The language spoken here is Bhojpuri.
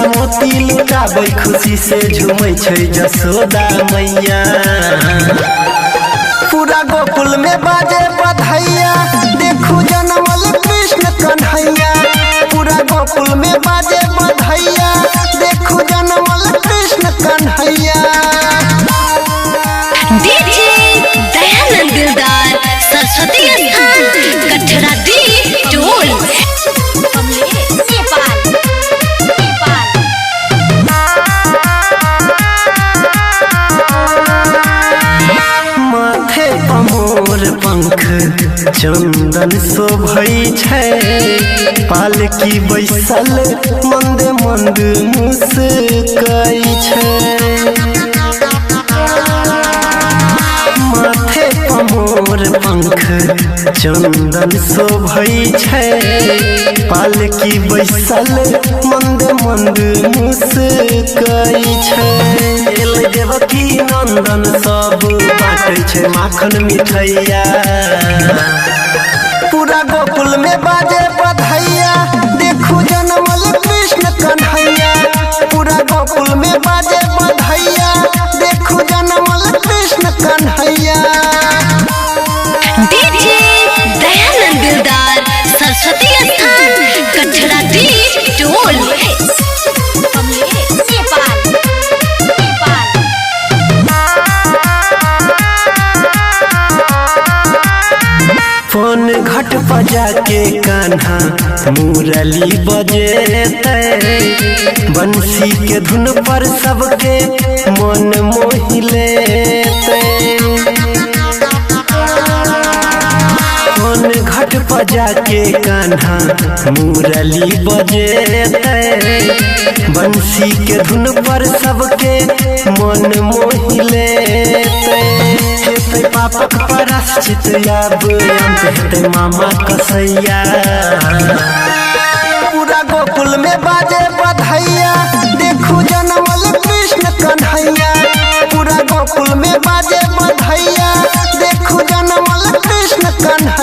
मोती लुटाबै खुशी से झूमै छै जसोदा मैया। पूरा गोकुल में बाजे बधैया देखू जनमल कृष्ण कन्हैया। पूरा गोकुल में बाजे बधैया देखू जनमल कृष्ण कन्हैया। डीजे दयानंद दिलदार सरस्वती स्थान कठरा दी टोल माथे पमोर पंख चंदन शोभै छै पालकी बैसल मंद मंद मुस्कै छै। माथे पमोर पंख चंदन शोभै छै पालकी बैसल मंद मंद मुस्कै छै। देवकी नंदन सब बाटै छै माखन मिठैया। पूरा गोकुल में बाजे बधैया देखू जनमल कृष्ण कन्हैया। पूरा गोकुल में बाजे बधैया देखू जनमल कृष्ण कन्हैया। डीजे दयानंद दिलदार सरस्वती स्थान कठरा दी टोल पन घट बजा के कान्हा मुरली बजेते बंसी के धुन पर सबके मन मोहि लेते। पन घट बजा के कान्हा मुरली बजेते बंसी के धुन पर सबके मन मोहि लेते। पापक प्रायश्चित अब अंत हेतै मामा कसैया। पूरा गोकुल में बाजे बधैया देखू जनमल कृष्ण कन्हैया। पूरा गोकुल में बाजे बधैया देखू जनमल कृष्ण कन्हैया।